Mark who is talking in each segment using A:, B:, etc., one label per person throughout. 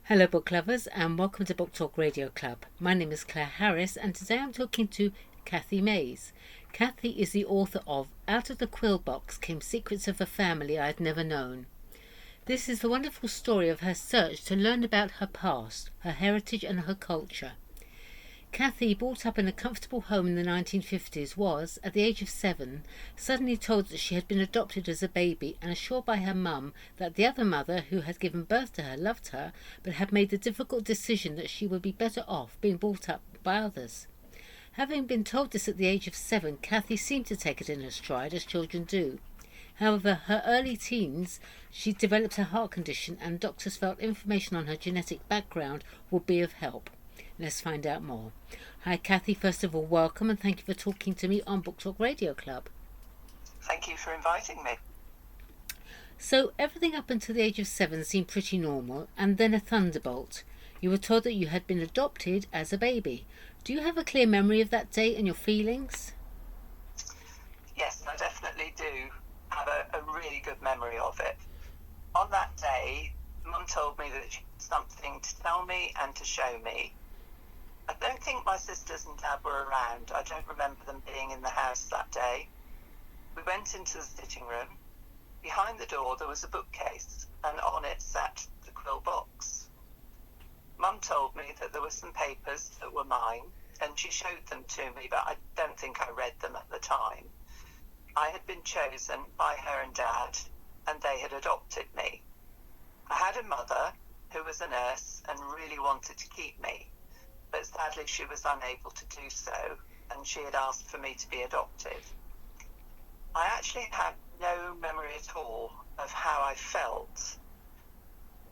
A: Hello, book lovers, and welcome to Book Talk Radio Club. My name is Claire Harris, and today I'm talking to Cathy Mays. Cathy is the author of Out of the Quill Box Came Secrets of a Family I Had Never Known. This is the wonderful story of her search to learn about her past, her heritage, and her culture. Cathy, brought up in a comfortable home in the 1950s, was, at the age of 7, suddenly told that she had been adopted as a baby and assured by her mum that the other mother who had given birth to her loved her, but had made the difficult decision that she would be better off being brought up by others. Having been told this at the age of 7, Cathy seemed to take it in her stride, as children do. However, her early teens, she developed a heart condition, and doctors felt information on her genetic background would be of help. Let's find out more. Hi Cathy, first of all, welcome, and thank you for talking to me on Book Talk Radio Club.
B: Thank you for inviting me.
A: So everything up until the age of 7 seemed pretty normal, and then a thunderbolt. You were told that you had been adopted as a baby. Do you have a clear memory of that day and your feelings?
B: Yes, I definitely do have a really good memory of it. On that day, Mum told me that she had something to tell me and to show me. I don't think my sisters and Dad were around. I don't remember them being in the house that day. We went into the sitting room. Behind the door there was a bookcase, and on it sat the quill box. Mum told me that there were some papers that were mine, and she showed them to me, but I don't think I read them at the time. I had been chosen by her and Dad, and they had adopted me. I had a mother who was a nurse and really wanted to keep me, but sadly she was unable to do so, and she had asked for me to be adopted. I actually have no memory at all of how I felt.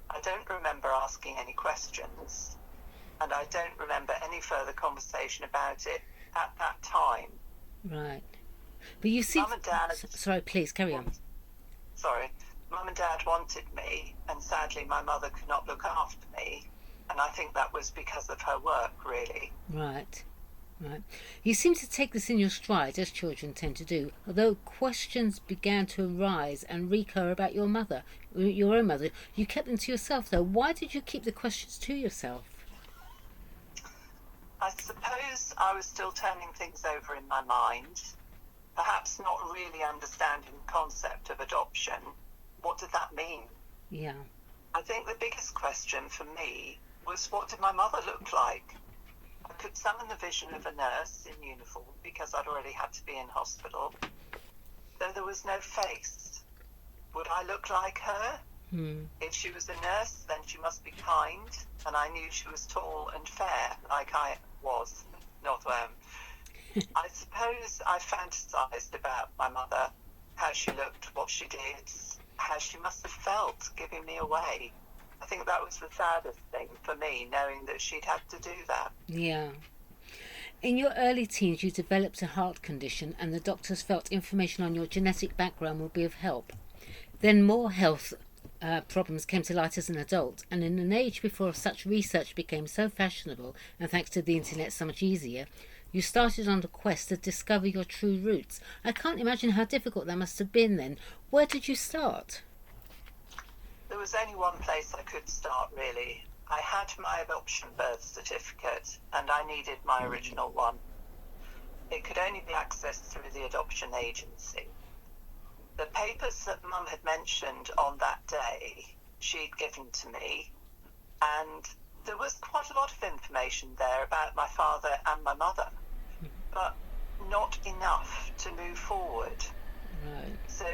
B: I don't remember asking any questions, and I don't remember any further conversation about it at that time.
A: Right. But you see...
B: Mum and Dad...
A: Sorry, please, carry on.
B: Sorry. Mum and Dad wanted me, and sadly my mother could not look after me, and I think that was because of her work, really.
A: Right. You seem to take this in your stride, as children tend to do, although questions began to arise and recur about your mother, your own mother. You kept them to yourself, though. Why did you keep the questions to yourself?
B: I suppose I was still turning things over in my mind, perhaps not really understanding the concept of adoption. What did that mean?
A: Yeah.
B: I think the biggest question for me was, what did my mother look like? I could summon the vision of a nurse in uniform because I'd already had to be in hospital, though there was no face. Would I look like her? If she was a nurse, then she must be kind, and I knew she was tall and fair, like I was, not I suppose I fantasized about my mother, how she looked, what she did, how she must have felt giving me away. I think that was the saddest thing for me, knowing that she'd had to do that.
A: Yeah. In your early teens, you developed a heart condition, and the doctors felt information on your genetic background would be of help. Then more health problems came to light as an adult, and in an age before such research became so fashionable, and thanks to the internet so much easier, you started on a quest to discover your true roots. I can't imagine how difficult that must have been then. Where did you start?
B: There was only one place I could start, really. I had my adoption birth certificate, and I needed my original one. It could only be accessed through the adoption agency. The papers that Mum had mentioned on that day, she'd given to me, and there was quite a lot of information there about my father and my mother, but not enough to move forward.
A: Right.
B: So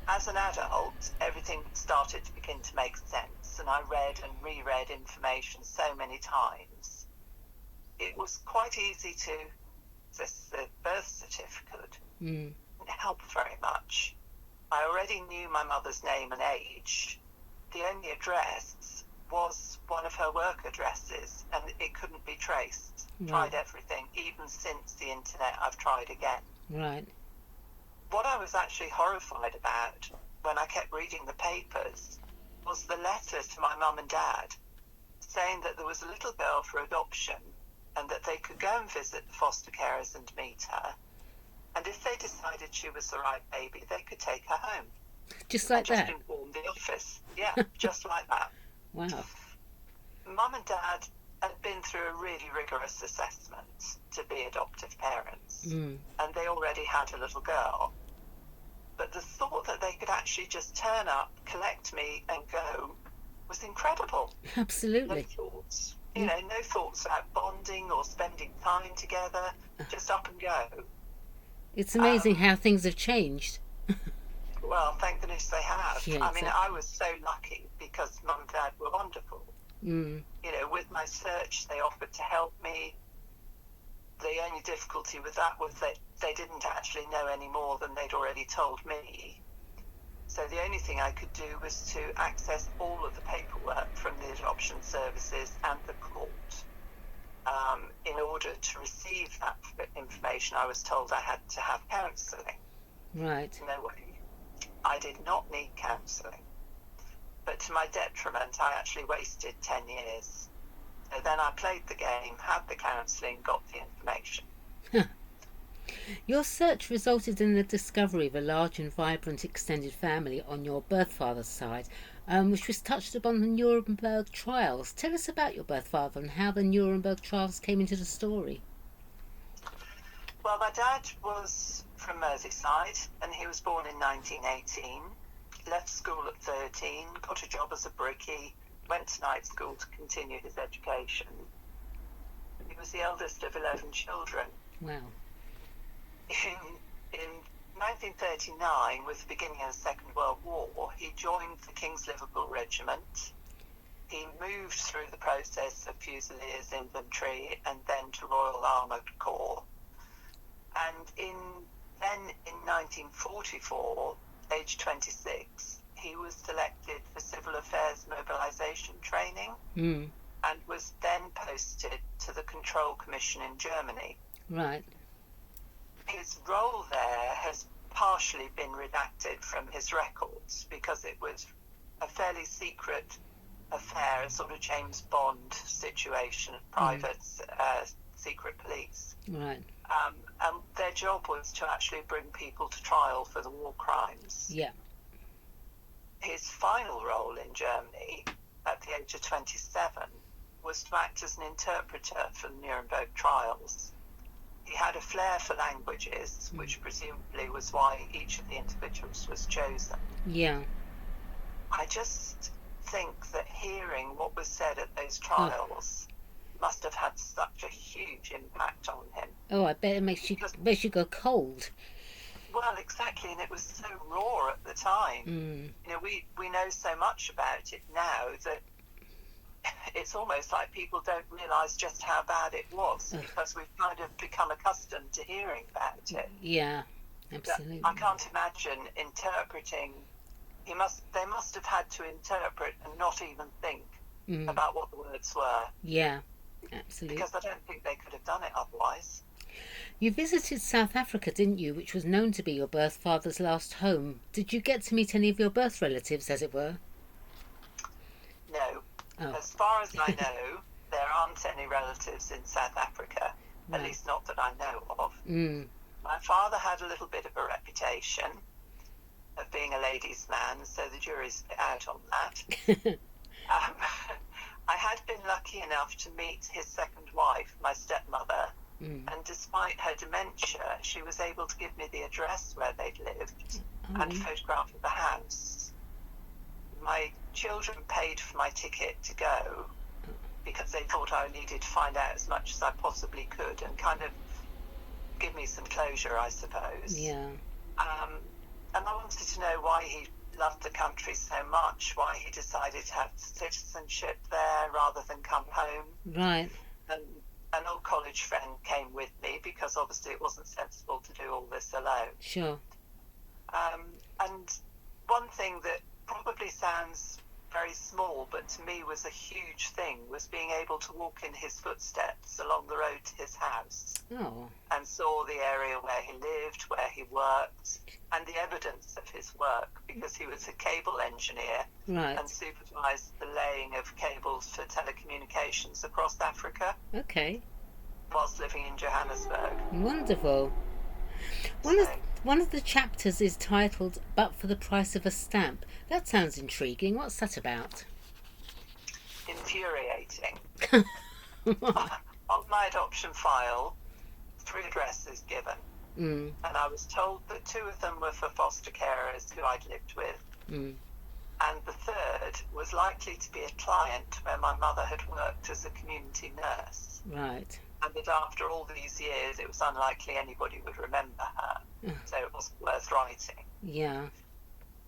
B: as an adult, everything started to begin to make sense, and I read and reread information so many times. It was quite easy to access the birth certificate. It didn't help very much. I already knew my mother's name and age. The only address was one of her work addresses, and it couldn't be traced.
A: Right.
B: Tried everything, even since the internet I've tried again.
A: Right.
B: What I was actually horrified about when I kept reading the papers was the letter to my mum and dad saying that there was a little girl for adoption and that they could go and visit the foster carers and meet her, and if they decided she was the right baby, they could take her home.
A: Just like that?
B: Just inform the office. Yeah, just like that.
A: Wow.
B: Mum and Dad had been through a really rigorous assessment to be adoptive parents, and they already had a little girl. But the thought that they could actually just turn up, collect me, and go was incredible.
A: Absolutely.
B: No thoughts, no thoughts about bonding or spending time together. Just up and go.
A: It's amazing how things have changed.
B: Well, thank goodness they have.
A: Yeah,
B: I mean,
A: exactly.
B: I was so lucky because Mum and Dad were wonderful. With my search, they offered to help me. The only difficulty with that was that they didn't actually know any more than they'd already told me. So the only thing I could do was to access all of the paperwork from the adoption services and the court. In order to receive that information, I was told I had to have counselling.
A: Right.
B: No way. I did not need counselling. But to my detriment, I actually wasted 10 years. So then I played the game, had the counselling, got the information.
A: Your search resulted in the discovery of a large and vibrant extended family on your birth father's side, which was touched upon the Nuremberg trials. Tell us about your birth father and how the Nuremberg trials came into the story.
B: Well, my dad was from Merseyside, and he was born in 1918. Left school at 13, got a job as a brickie, went to night school to continue his education. He was the eldest of 11 children.
A: Wow.
B: In 1939, with the beginning of the Second World War, he joined the King's Liverpool Regiment. He moved through the process of Fusiliers Infantry and then to Royal Armoured Corps. And in 1944, age 26, he was selected for Civil Affairs Mobilisation Training and was then posted to the Control Commission in Germany.
A: Right.
B: His role there has partially been redacted from his records because it was a fairly secret affair, a sort of James Bond situation, private secret police.
A: Right.
B: And their job was to actually bring people to trial for the war crimes.
A: Yeah.
B: His final role in Germany at the age of 27 was to act as an interpreter for the Nuremberg trials. He had a flair for languages, which presumably was why each of the individuals was chosen.
A: Yeah.
B: I just think that hearing what was said at those trials must have had such a huge impact on him.
A: Oh, I bet it makes you go cold.
B: Well, exactly, and it was so raw at the time. We know so much about it now that it's almost like people don't realise just how bad it was because we've kind of become accustomed to hearing about it.
A: Yeah, absolutely.
B: I can't imagine interpreting. They must have had to interpret and not even think about what the words were.
A: Yeah, absolutely.
B: Because I don't think they could have done it otherwise.
A: You visited South Africa, didn't you, which was known to be your birth father's last home. Did you get to meet any of your birth relatives, as it were?
B: No.
A: Oh.
B: As far as I know, there aren't any relatives in South Africa, at least not that I know of. My father had a little bit of a reputation of being a ladies' man, so the jury's out on that. I had been lucky enough to meet his second wife, my stepmother, and despite her dementia, she was able to give me the address where they'd lived and a photograph of the house. My children paid for my ticket to go because they thought I needed to find out as much as I possibly could and kind of give me some closure, I suppose.
A: Yeah.
B: And I wanted to know why he loved the country so much, why he decided to have citizenship there rather than come home.
A: Right.
B: And an old college friend came with me because obviously it wasn't sensible to do all this alone.
A: Sure.
B: And one thing that probably sounds very small, but to me was a huge thing, was being able to walk in his footsteps along the road to his house.
A: Oh.
B: And saw the area where he lived, where he worked, and the evidence of his work, because he was a cable engineer and supervised the laying of cables for telecommunications across Africa.
A: Okay.
B: Whilst living in Johannesburg.
A: Wonderful. One of the chapters is titled "But for the Price of a Stamp." That sounds intriguing. What's that about?
B: infuriating. On my adoption file, 3 addresses given.
A: Mm.
B: And I was told that 2 of them were for foster carers who I'd lived with.
A: Mm.
B: And the 3rd was likely to be a client where my mother had worked as a community nurse.
A: Right.
B: And that after all these years, it was unlikely anybody would remember her. So it wasn't worth writing.
A: Yeah.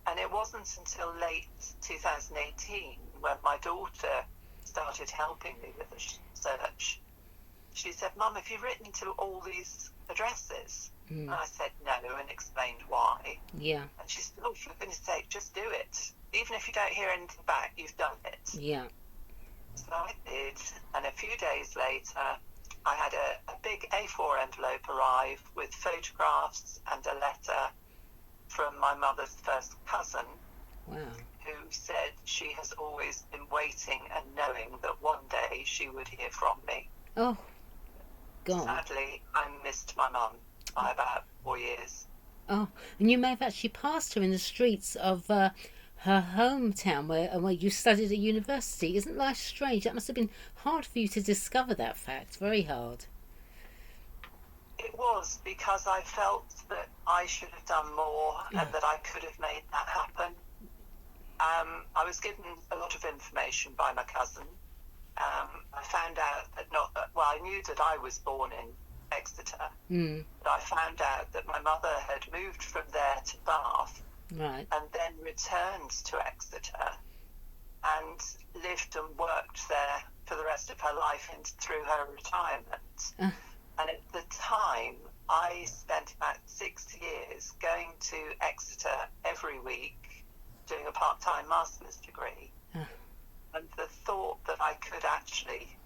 B: And it wasn't until late 2018 when my daughter started helping me with the search. She said, "Mum, have you written to all these addresses?" And I said no and explained why.
A: Yeah.
B: And she said, "Oh, for goodness sake, just do it. Even if you don't hear anything back, you've done it."
A: Yeah.
B: So I did. And a few days later, I had a big A4 envelope arrive with photographs and a letter from my mother's first cousin.
A: Wow.
B: Who said she has always been waiting and knowing that one day she would hear from me.
A: Oh, God.
B: Sadly, I missed my mum by about 4 years.
A: Oh, and you may have actually passed her in the streets of her hometown where you studied at university. Isn't life strange? That must have been hard for you to discover that fact. Very hard.
B: It was, because I felt that I should have done more and that I could have made that happen. I was given a lot of information by my cousin. I found out that I knew that I was born in Exeter, but I found out that my mother had moved from there to Bath,
A: right,
B: and then returned to Exeter and lived and worked there for the rest of her life and through her retirement. And at the time, I spent about 6 years going to Exeter every week, doing a part-time master's degree. And the thought that I could actually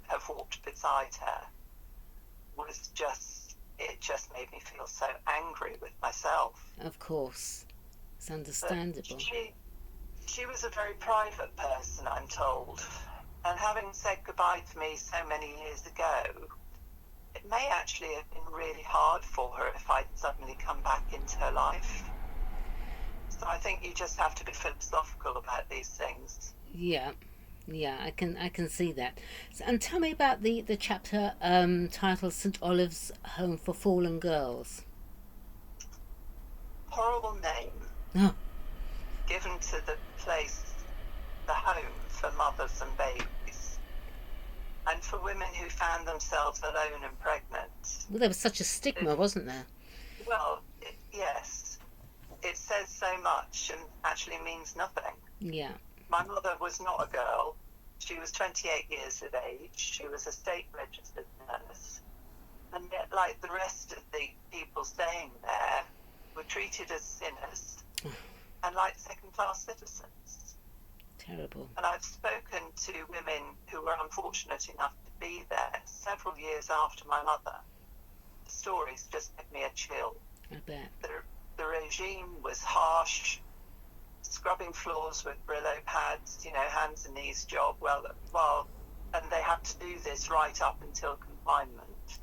B: have walked beside her was it just made me feel so angry with myself.
A: Of course. It's understandable.
B: She was a very private person, I'm told. And having said goodbye to me so many years ago, it may actually have been really hard for her if I'd suddenly come back into her life. So I think you just have to be philosophical about these things.
A: Yeah, I can see that. So, and tell me about the chapter titled St Olave's Home for Fallen Girls.
B: Horrible name.
A: Oh.
B: Given to the place, the home for mothers and babies, and for women who found themselves alone and pregnant.
A: Well, there was such a stigma, wasn't there?
B: Well, yes. It says so much and actually means nothing.
A: Yeah.
B: My mother was not a girl. She was 28 years of age. She was a state-registered nurse. And yet, like the rest of the people staying there, were treated as sinners and like second-class citizens.
A: Terrible.
B: And I've spoken to women who were unfortunate enough to be there several years after my mother. The stories just give me a chill.
A: I bet.
B: The regime was harsh, scrubbing floors with Brillo pads, hands and knees job, and they had to do this right up until confinement.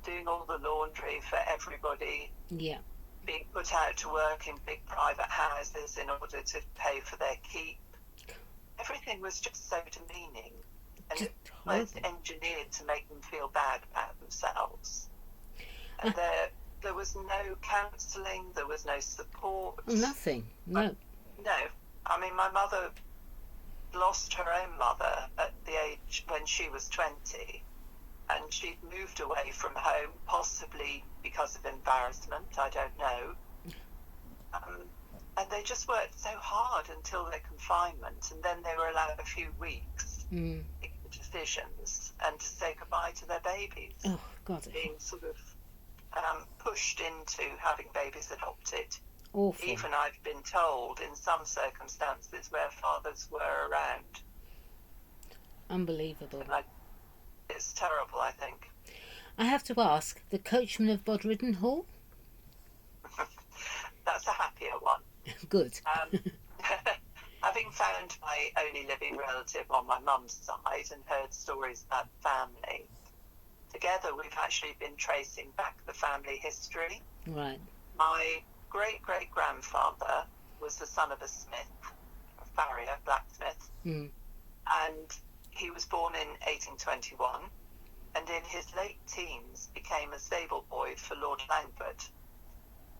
B: Doing all the laundry for everybody.
A: Yeah.
B: Being put out to work in big private houses in order to pay for their keep. Everything was just so demeaning, and it was engineered to make them feel bad about themselves. And there was no counselling, there was no support.
A: Nothing, no.
B: No. I mean, my mother lost her own mother at the age when she was 20, and she'd moved away from home, possibly because of embarrassment, I don't know. And they just worked so hard until their confinement, and then they were allowed a few weeks to make decisions and to say goodbye to their babies.
A: Oh, God.
B: Being sort of pushed into having babies adopted.
A: Awful.
B: Even I've been told in some circumstances where fathers were around.
A: Unbelievable.
B: It's terrible, I think.
A: I have to ask, the coachman of Bodridden Hall?
B: That's a happier one.
A: Good.
B: Having found my only living relative on my mum's side and heard stories about the family, together we've actually been tracing back the family history.
A: Right.
B: My great-great-grandfather was the son of a smith, a farrier, blacksmith. and he was born in 1821, and in his late teens became a stable boy for Lord Langford.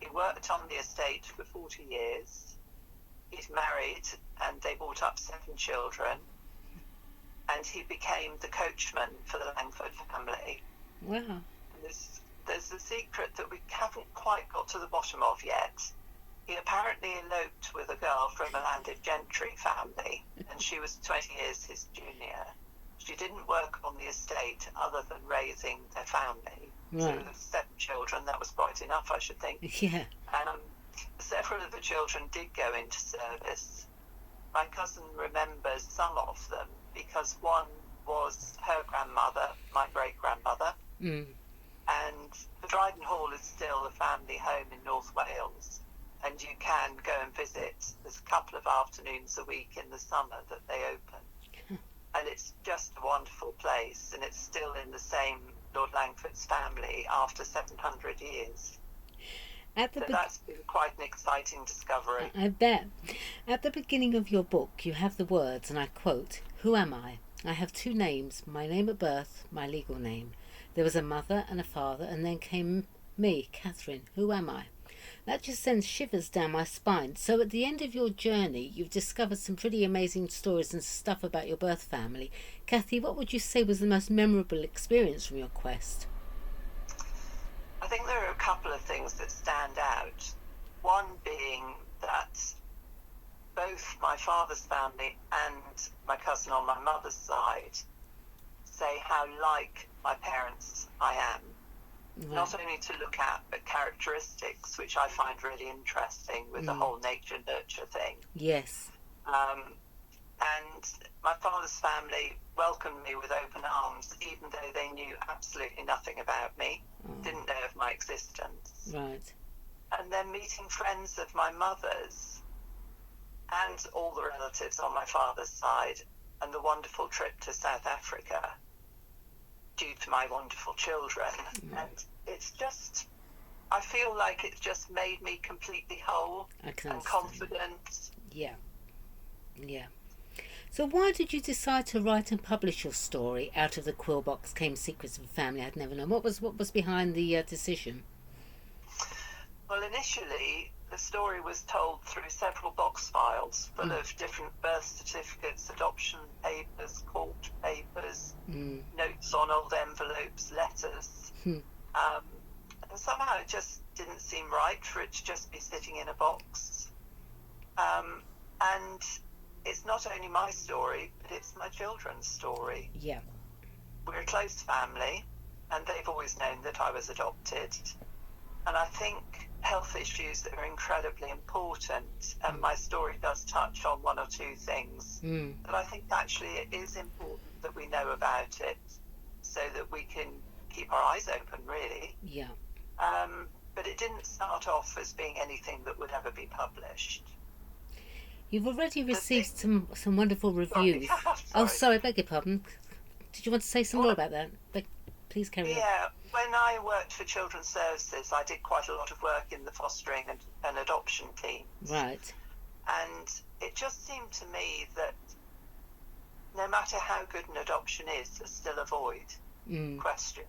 B: He worked on the estate for 40 years. He's married, and they brought up 7 children, and he became the coachman for the Langford family.
A: Wow.
B: And there's a secret that we haven't quite got to the bottom of yet. He apparently eloped with a girl from a landed gentry family, and she was 20 years his junior. She didn't work on the estate other than raising their family.
A: Right.
B: So there were 7 children, that was quite enough, I should think.
A: Yeah.
B: Several of the children did go into service. My cousin remembers some of them because one was her grandmother, my great-grandmother, and the Dryden Hall is still a family home in North Wales, and you can go and visit. There's a couple of afternoons a week in the summer that they open, and it's just a wonderful place, and it's still in the same Lord Langford's family after 700 years. So that's been quite an exciting discovery.
A: I bet. At the beginning of your book, you have the words, and I quote, "Who am I? I have 2 names, my name at birth, my legal name. There was a mother and a father, and then came me, Catherine. Who am I?" That just sends shivers down my spine. So at the end of your journey, you've discovered some pretty amazing stories and stuff about your birth family. Cathy, what would you say was the most memorable experience from your quest?
B: I think there are a couple of things that stand out. One being that both my father's family and my cousin on my mother's side say how like my parents I am. Right. Not only to look at, but characteristics, which I find really interesting with the whole nature-nurture thing.
A: Yes.
B: And my father's family welcomed me with open arms, even though they knew absolutely nothing about me, didn't know of my existence.
A: Right.
B: And then meeting friends of my mother's and all the relatives on my father's side, and the wonderful trip to South Africa due to my wonderful children. And it's just, I feel like it's just made me completely whole and confident.
A: Yeah. So why did you decide to write and publish your story, Out of the Quill Box Came Secrets of a Family I'd Never Known? What was behind the decision?
B: Well, initially, the story was told through several box files full of different birth certificates, adoption papers, court papers, notes on old envelopes, letters. And somehow it just didn't seem right for it to just be sitting in a box. And it's not only my story, but it's my children's story.
A: Yeah.
B: We're a close family, and they've always known that I was adopted. And I think health issues are incredibly important, and my story does touch on 1 or 2 things. But I think actually it is important that we know about it so that we can keep our eyes open, really.
A: Yeah.
B: But it didn't start off as being anything that would ever be published.
A: You've already received some wonderful reviews. Sorry, beg your pardon. Did you want to say some more about that? Please carry on.
B: Yeah, when I worked for Children's Services, I did quite a lot of work in the fostering and adoption teams.
A: Right.
B: And it just seemed to me that no matter how good an adoption is, there's still a void. Question.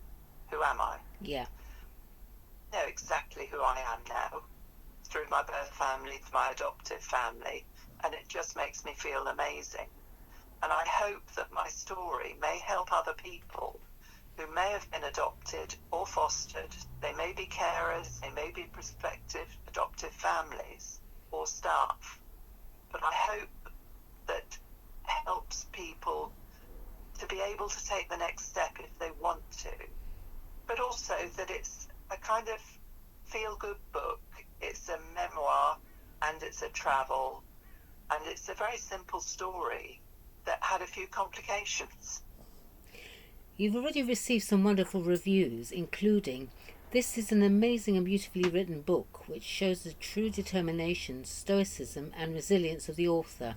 B: Who am I?
A: Yeah.
B: I know exactly who I am now, through my birth family to my adoptive family, and it just makes me feel amazing. And I hope that my story may help other people who may have been adopted or fostered. They may be carers, they may be prospective adoptive families or staff. But I hope that helps people to be able to take the next step if they want to. But also that it's a kind of feel-good book. It's a memoir, and it's a travel, and it's a very simple story that had a few complications.
A: You've already received some wonderful reviews, including, "This is an amazing and beautifully written book which shows the true determination, stoicism and resilience of the author,"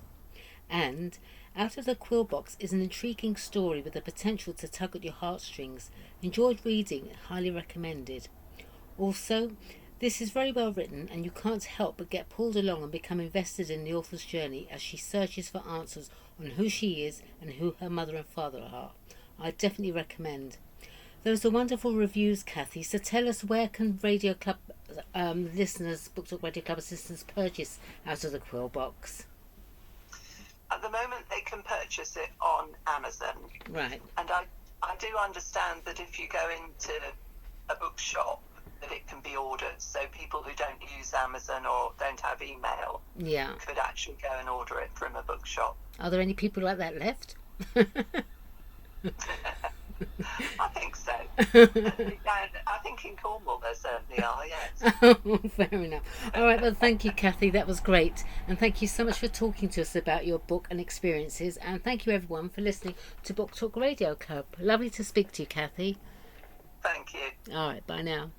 A: and "Out of the Quill Box is an intriguing story with the potential to tug at your heartstrings. Enjoyed reading, highly recommended." Also, "This is very well written, and you can't help but get pulled along and become invested in the author's journey as she searches for answers on who she is and who her mother and father are. I definitely recommend. Those are wonderful reviews, Cathy. So tell us, where can Radio Club listeners, Book Talk Radio Club assistants, purchase Out of the Quill Box?
B: At the moment, they can purchase it on Amazon.
A: Right.
B: And I do understand that if you go into a bookshop, that it can be ordered. So people who don't use Amazon or don't have email could actually go and order it from a bookshop.
A: Are there any people like that left?
B: I think so. I think in Cornwall there certainly are, yes.
A: Oh, fair enough. All right, well, thank you, Cathy. That was great. And thank you so much for talking to us about your book and experiences. And thank you, everyone, for listening to Book Talk Radio Club. Lovely to speak to you, Cathy.
B: Thank you.
A: All right, bye now.